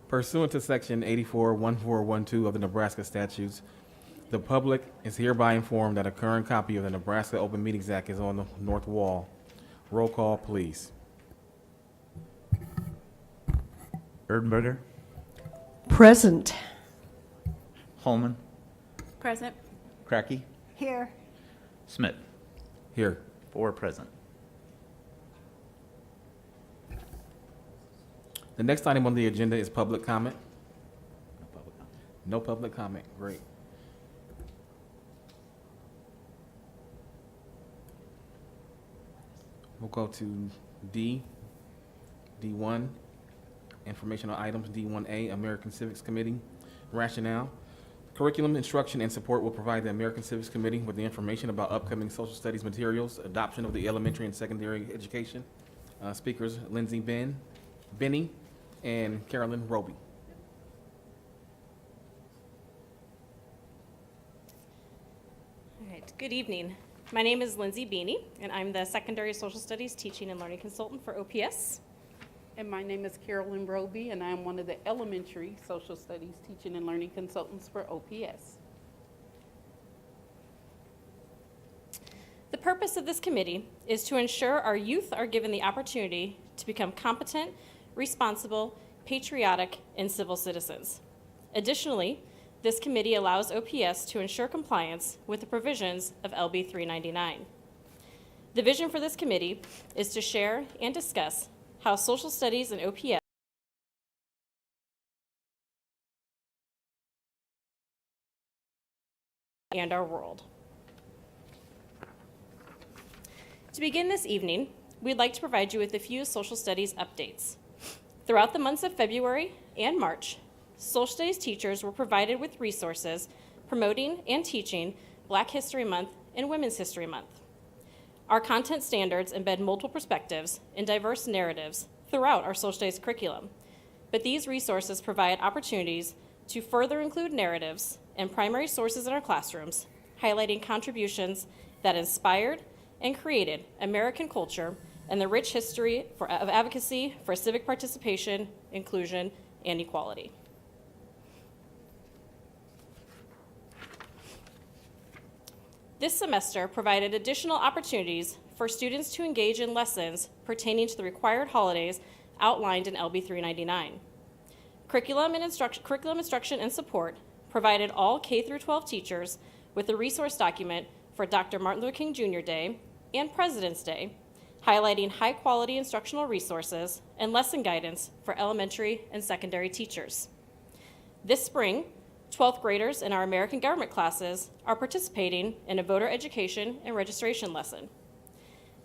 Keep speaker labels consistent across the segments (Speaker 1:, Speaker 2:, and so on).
Speaker 1: Pursuant to Section 841412 of the Nebraska statutes, the public is hereby informed that a current copy of the Nebraska Open Meetings Act is on the north wall. Roll call, please.
Speaker 2: Erdenberger,
Speaker 3: Present.
Speaker 2: Holman,
Speaker 4: Present.
Speaker 2: Cracky,
Speaker 4: Here.
Speaker 2: Smith.
Speaker 1: Here.
Speaker 2: 4 present.
Speaker 1: The next item on the agenda is public comment.
Speaker 2: No public comment.
Speaker 1: No public comment. Great. We'll go to D1, informational items, D1A, American Civics Committee. Rationale. Curriculum, instruction, and support will provide the American Civics Committee with the information about upcoming social studies materials, adoption of the elementary and secondary education. Speakers, Lindsay Benny, and Carolyn Roby.
Speaker 5: All right, good evening. My name is Lindsay Beanie, and I'm the Secondary Social Studies Teaching and Learning Consultant for OPS.
Speaker 6: And my name is Carolyn Roby, and I am one of the Elementary Social Studies Teaching and Learning Consultants for OPS.
Speaker 5: The purpose of this committee is to ensure our youth are given the opportunity to become competent, responsible, patriotic, and civil citizens. Additionally, this committee allows OPS to ensure compliance with the provisions of LB 399. The vision for this committee is to share and discuss how social studies and OPS and our world. To begin this evening, we'd like to provide you with a few social studies updates. Throughout the months of February and March, social studies teachers were provided with resources promoting and teaching Black History Month and Women's History Month. Our content standards embed multiple perspectives and diverse narratives throughout our social studies curriculum, but these resources provide opportunities to further include narratives and primary sources in our classrooms, highlighting contributions that inspired and created American culture and the rich history of advocacy for civic participation, inclusion, and equality. This semester provided additional opportunities for students to engage in lessons pertaining to the required holidays outlined in LB 399. Curriculum instruction and support provided all K-12 teachers with a resource document for Dr. Martin Luther King Jr. Day and President's Day, highlighting high-quality instructional resources and lesson guidance for elementary and secondary teachers. This spring, 12th graders in our American government classes are participating in a voter education and registration lesson.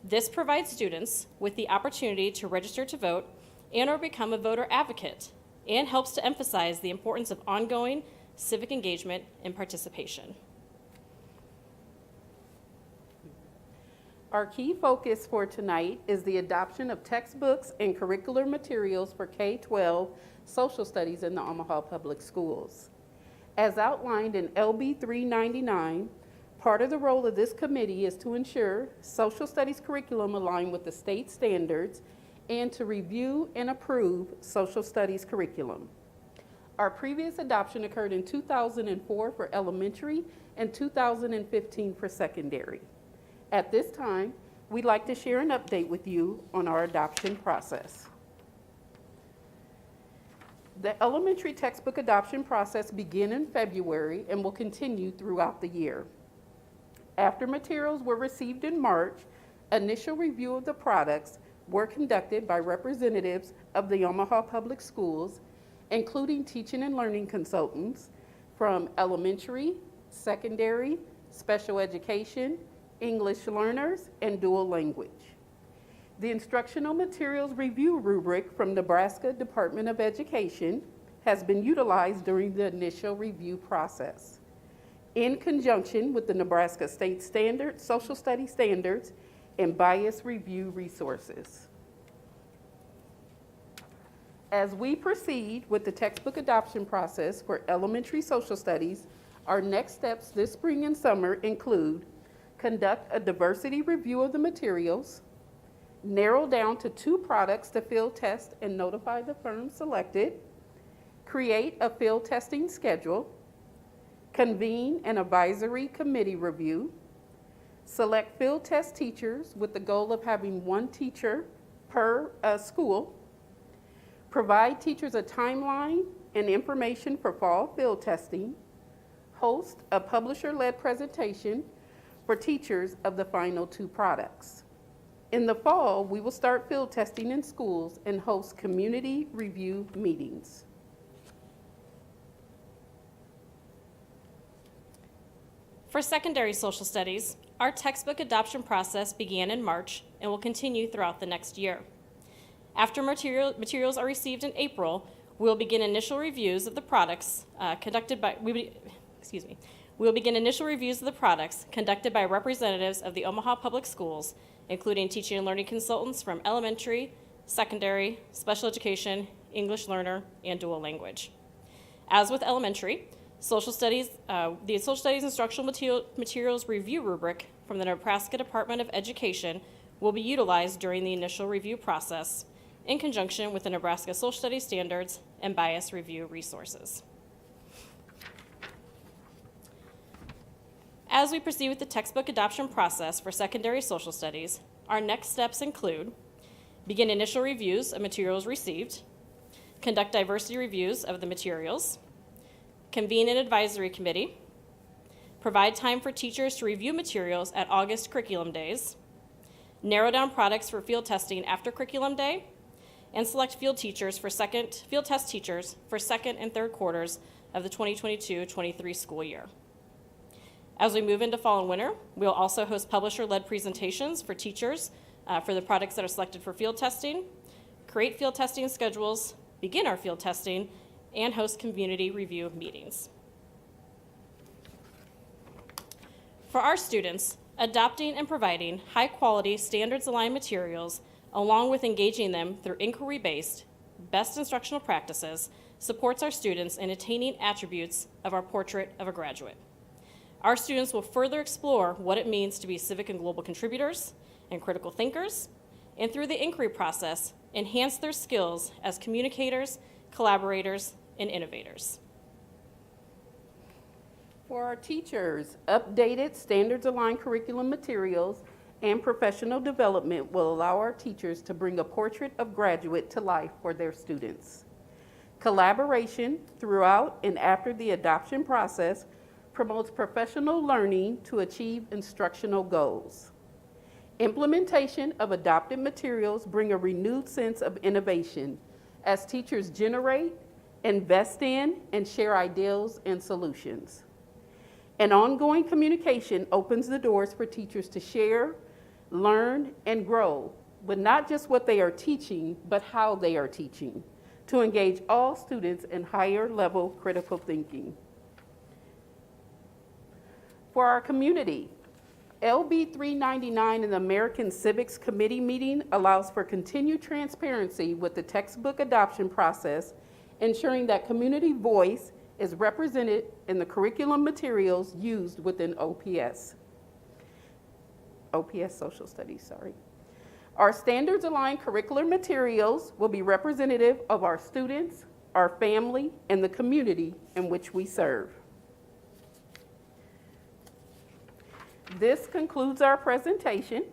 Speaker 5: This provides students with the opportunity to register to vote and or become a voter advocate, and helps to emphasize the importance of ongoing civic engagement and participation.
Speaker 6: Our key focus for tonight is the adoption of textbooks and curricular materials for K-12 social studies in the Omaha Public Schools. As outlined in LB 399, part of the role of this committee is to ensure social studies curriculum align with the state standards and to review and approve social studies curriculum. Our previous adoption occurred in 2004 for elementary and 2015 for secondary. At this time, we'd like to share an update with you on our adoption process. The elementary textbook adoption process began in February and will continue throughout the year. After materials were received in March, initial review of the products were conducted by representatives of the Omaha Public Schools, including teaching and learning consultants from elementary, secondary, special education, English learners, and dual language. The instructional materials review rubric from Nebraska Department of Education has been utilized during the initial review process. In conjunction with the Nebraska State Standards, Social Studies Standards, and bias review resources. As we proceed with the textbook adoption process for elementary social studies, our next steps this spring and summer include conduct a diversity review of the materials, narrow down to 2 products to field test and notify the firm selected, create a field testing schedule, convene an advisory committee review, select field test teachers with the goal of having 1 teacher per school, provide teachers a timeline and information for fall field testing, host a publisher-led presentation for teachers of the final 2 products. In the fall, we will start field testing in schools and host community review meetings.
Speaker 5: For secondary social studies, our textbook adoption process began in March and will continue throughout the next year. After materials are received in April, we will begin initial reviews of the products conducted by representatives of the Omaha Public Schools, including teaching and learning consultants from elementary, secondary, special education, English learner, and dual language. As with elementary, the Social Studies Instructional Materials Review rubric from the Nebraska Department of Education will be utilized during the initial review process in conjunction with the Nebraska Social Studies Standards and Bias Review resources. As we proceed with the textbook adoption process for secondary social studies, our next steps include begin initial reviews of materials received, conduct diversity reviews of the materials, convene an advisory committee, provide time for teachers to review materials at August curriculum days, narrow down products for field testing after curriculum day, and select field test teachers for second and third quarters of the 2022-23 school year. As we move into fall and winter, we'll also host publisher-led presentations for teachers for the products that are selected for field testing, create field testing schedules, begin our field testing, and host community review meetings. For our students, adopting and providing high-quality, standards-aligned materials, along with engaging them through inquiry-based, best instructional practices, supports our students in attaining attributes of our portrait of a graduate. Our students will further explore what it means to be civic and global contributors and critical thinkers, and through the inquiry process, enhance their skills as communicators, collaborators, and innovators.
Speaker 6: For our teachers, updated standards-aligned curriculum materials and professional development will allow our teachers to bring a portrait of graduate to life for their students. Collaboration throughout and after the adoption process promotes professional learning to achieve instructional goals. Implementation of adopted materials bring a renewed sense of innovation as teachers generate, invest in, and share ideas and solutions. An ongoing communication opens the doors for teachers to share, learn, and grow with not just what they are teaching, but how they are teaching, to engage all students in higher level critical thinking. For our community, LB 399 in the American Civics Committee meeting allows for continued transparency with the textbook adoption process, ensuring that community voice is represented in the curriculum materials used within OPS Social Studies, Our standards-aligned curricular materials will be representative of our students, our family, and the community in which we serve. This concludes our presentation.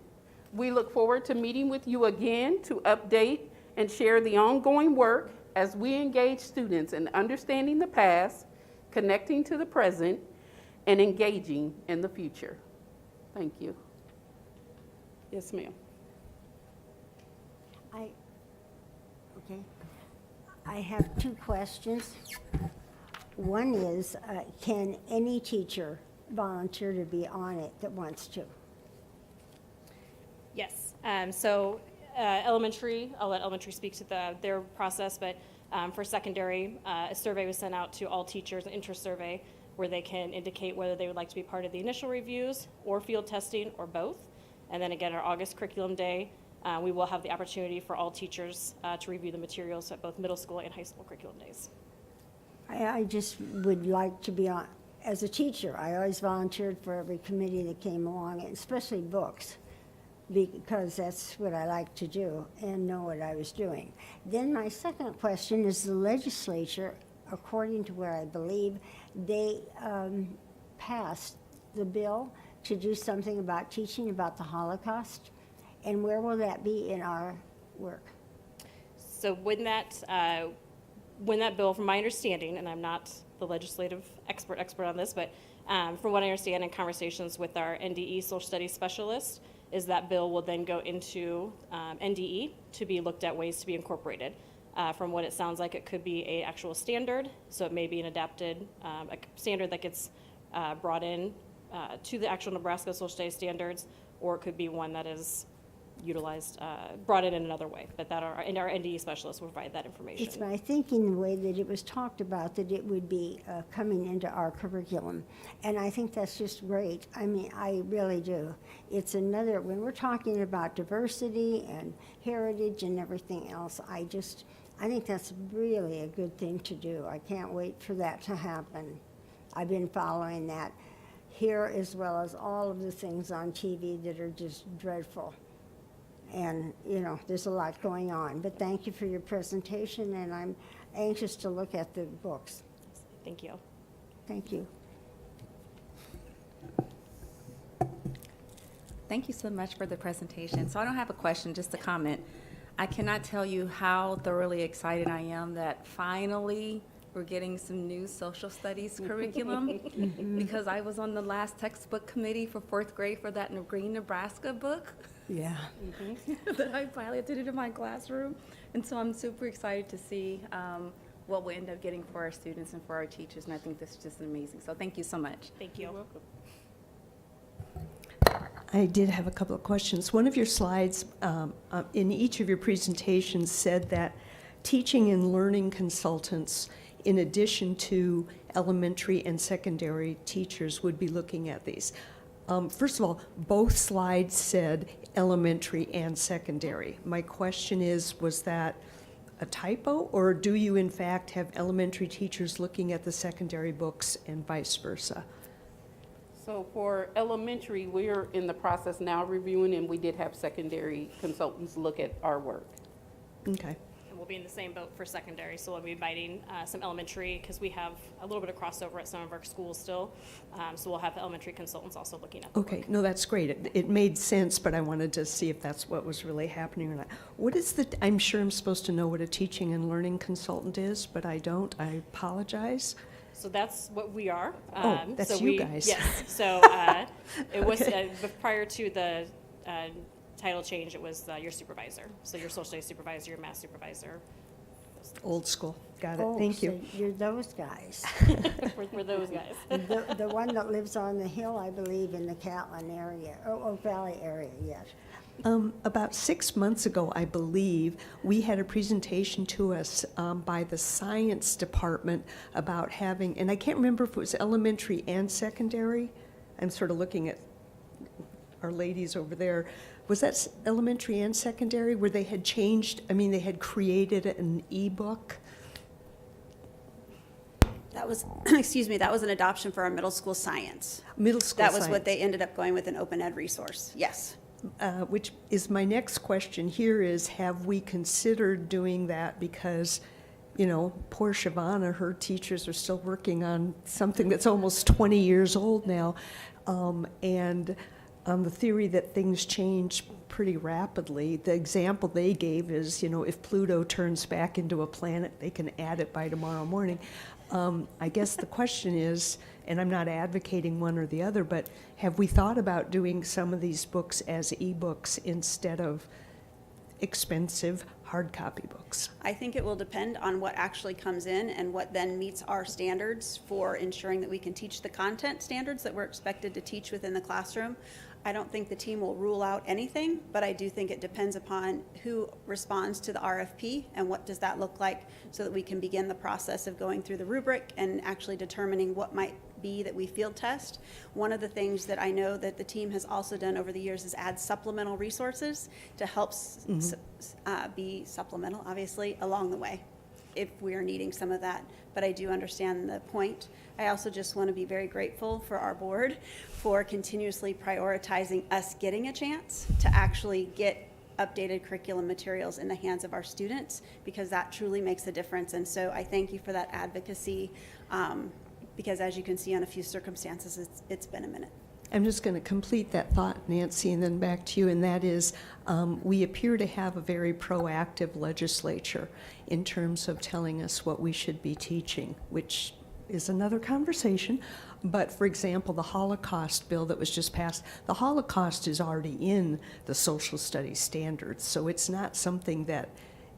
Speaker 6: We look forward to meeting with you again to update and share the ongoing work as we engage students in understanding the past, connecting to the present, and engaging in the future. Thank you. Yes, ma'am.
Speaker 4: I have 2 questions. One is, can any teacher volunteer to be on it that wants to?
Speaker 5: Yes. Elementary, I'll let elementary speak to their process, but for secondary, a survey was sent out to all teachers, an interest survey, where they can indicate whether they would like to be part of the initial reviews or field testing or both. And then again, our August curriculum day, we will have the opportunity for all teachers to review the materials at both middle school and high school curriculum days.
Speaker 4: I just would like to be on. As a teacher, I always volunteered for every committee that came along, and especially books. because that's what I like to do and know what I was doing. Then my second question is the legislature, according to where I believe, they passed the bill to do something about teaching about the Holocaust. And where will that be in our work?
Speaker 5: So when that bill, from my understanding, and I'm not the legislative expert on this, but from what I understand in conversations with our NDE social studies specialist, is that bill will then go into NDE to be looked at ways to be incorporated. From what it sounds like, it could be a actual standard, so it may be an adapted a standard that gets brought in to the actual Nebraska social studies standards, or it could be one that is utilized, brought in another way, but that our NDE specialists will provide that information.
Speaker 4: It's my thinking the way that it was talked about, that it would be coming into our curriculum. And I think that's just great. I mean, I really do. It's another, when we're talking about diversity and heritage and everything else, I think that's really a good thing to do. I can't wait for that to happen. I've been following that here as well as all of the things on TV that are just dreadful. And, you know, there's a lot going on. But thank you for your presentation, and I'm anxious to look at the books.
Speaker 5: Thank you.
Speaker 4: Thank you.
Speaker 7: Thank you so much for the presentation. So I don't have a question, just a comment. I cannot tell you how thoroughly excited I am that finally we're getting some new social studies curriculum, because I was on the last textbook committee for 4th grade for that Green Nebraska book.
Speaker 4: Yeah.
Speaker 7: That I piloted into my classroom. And so I'm super excited to see what we'll end up getting for our students and for our teachers, and I think this is just amazing. So thank you so much.
Speaker 5: Thank you.
Speaker 6: You're welcome.
Speaker 3: I did have a couple of questions. One of your slides in each of your presentations said that teaching and learning consultants, in addition to elementary and secondary teachers, would be looking at these. First of all, both slides said elementary and secondary. My question is, was that a typo, or do you in fact have elementary teachers looking at the secondary books and vice versa?
Speaker 6: So for elementary, we're in the process now reviewing, and we did have secondary consultants look at our work.
Speaker 3: Okay.
Speaker 5: And we'll be in the same boat for secondary, so we'll be inviting some elementary, because we have a little bit of crossover at some of our schools still. So we'll have elementary consultants also looking at the
Speaker 3: Okay,
Speaker 5: work.
Speaker 3: no, that's great. It made sense, but I wanted to see if that's what was really happening or not. What is I'm sure I'm supposed to know what a teaching and learning consultant is, but I don't. I apologize.
Speaker 5: So that's what we are.
Speaker 3: Oh, that's
Speaker 5: so
Speaker 3: you guys.
Speaker 5: Yes. So it was but prior to the title change, it was your supervisor. So your social studies supervisor, your math supervisor.
Speaker 3: Old school. Got it.
Speaker 4: Oh,
Speaker 3: Thank you.
Speaker 4: so you're those guys.
Speaker 5: for those guys.
Speaker 4: The one that lives on the hill, I believe, in the Catlin area, Oak Valley area, yes.
Speaker 3: About 6 months ago, I believe, we had a presentation to us by the science department about having, and I can't remember if it was elementary and secondary. I'm sort of looking at our ladies over there. Was that elementary and secondary, where they had changed, they had created an e-book?
Speaker 8: That was, excuse me, that was an adoption for our middle school science.
Speaker 3: Middle school
Speaker 8: That was
Speaker 3: science.
Speaker 8: what they ended up going with, an open ed resource, yes.
Speaker 3: Which is my next question here is, have we considered doing that? Because, poor Shavana, her teachers are still working on something that's almost 20 years old now. And on the theory that things change pretty rapidly, the example they gave is, if Pluto turns back into a planet, they can add it by tomorrow morning. I guess the question is, and I'm not advocating one or the other, but have we thought about doing some of these books as e-books instead of expensive hard copy books?
Speaker 8: I think it will depend on what actually comes in and what then meets our standards for ensuring that we can teach the content standards that we're expected to teach within the classroom. I don't think the team will rule out anything, but I do think it depends upon who responds to the RFP and what does that look like, so that we can begin the process of going through the rubric and actually determining what might be that we field test. One of the things that I know that the team has also done over the years is add supplemental resources to help be supplemental, obviously, along the way. if we are needing some of that. But I do understand the point. I also just want to be very grateful for our board for continuously prioritizing us getting a chance to actually get updated curriculum materials in the hands of our students, because that truly makes a difference. And so I thank you for that advocacy, because as you can see on a few circumstances, it's been a minute.
Speaker 3: I'm just going to complete that thought, Nancy, and then back to you, and that is, we appear to have a very proactive legislature in terms of telling us what we should be teaching, which is another conversation. But for example, the Holocaust bill that was just passed, the Holocaust is already in the social studies standards, so it's not something that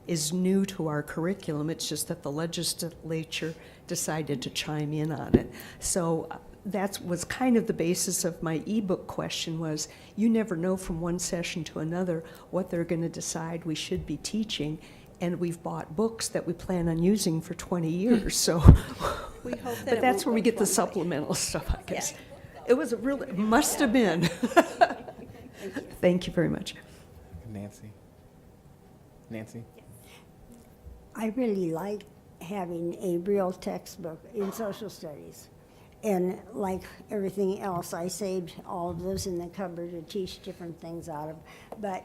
Speaker 3: is new to our curriculum. It's just that the legislature decided to chime in on it. So that was kind of the basis of my ebook question, was you never know from one session to another what they're going to decide we should be teaching, and we've bought books that we plan on using for 20 years. So,
Speaker 8: We hope that
Speaker 3: but
Speaker 8: it
Speaker 3: that's
Speaker 8: won't
Speaker 3: where we
Speaker 8: go
Speaker 3: get the
Speaker 8: one way.
Speaker 3: supplemental stuff, I guess. It was a really, must have been. Thank you very much.
Speaker 1: Nancy? Nancy?
Speaker 4: I really like having a real textbook in social studies. And like everything else, I saved all of those in the cupboard to teach different things out of. But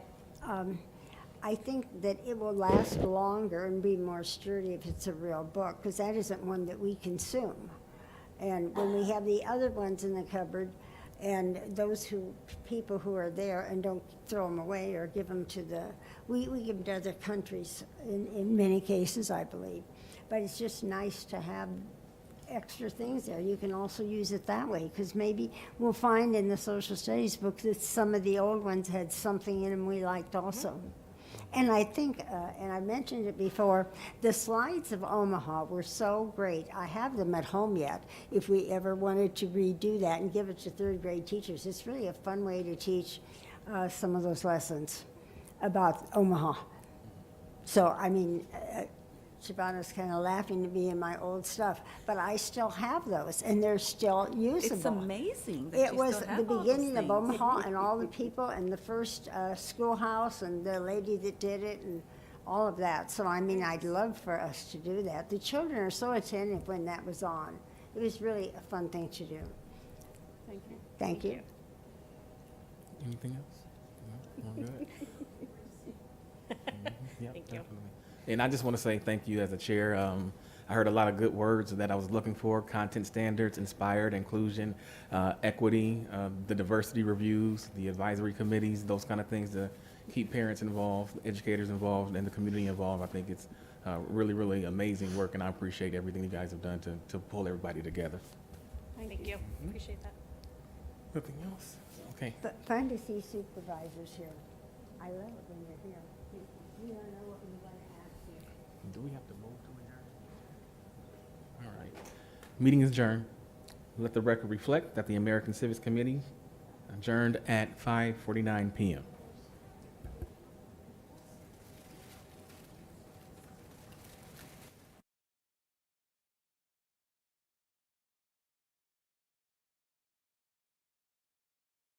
Speaker 4: I think that it will last longer and be more sturdy if it's a real book, because that isn't one that we consume. And when we have the other ones in the cupboard, and people who are there and don't throw them away or give them to we give them to other countries in many cases, I believe. But it's just nice to have extra things there. You can also use it that way, because maybe we'll find in the social studies books that some of the old ones had something in them we liked also. And I think, and I mentioned it before, the slides of Omaha were so great. I have them at home yet, if we ever wanted to redo that and give it to third grade teachers. It's really a fun way to teach some of those lessons about Omaha. So, I mean, Shabana's kind of laughing at me and my old stuff, but I still have those, and they're still usable.
Speaker 7: It's amazing that
Speaker 4: It
Speaker 7: you
Speaker 4: was
Speaker 7: still
Speaker 4: the
Speaker 7: have all those
Speaker 4: beginning of
Speaker 7: things.
Speaker 4: Omaha and all the people and the first schoolhouse and the lady that did it and all of that. So, I mean, I'd love for us to do that. The children are so attentive when that was on. It was really a fun thing to do.
Speaker 6: Thank you.
Speaker 4: Thank you.
Speaker 1: Anything else? No? All good? Yep,
Speaker 5: Thank you.
Speaker 1: definitely. And I just want to say thank you as a chair. I heard a lot of good words that I was looking for: content standards, inspired, inclusion, equity, the diversity reviews, the advisory committees, those kind of things to keep parents involved, educators involved, and the community involved. I think it's really, really amazing work, and I appreciate everything you guys have done to pull everybody together.
Speaker 5: Thank you. Appreciate that.
Speaker 1: Nothing else? Okay.
Speaker 4: But fun to see supervisors here. I love it when you're here. You don't know what we're going to ask you.
Speaker 1: Do we have to move to adjourn? All right. Meeting is adjourned. Let the record reflect that the American Civics Committee adjourned at 5:49 p.m.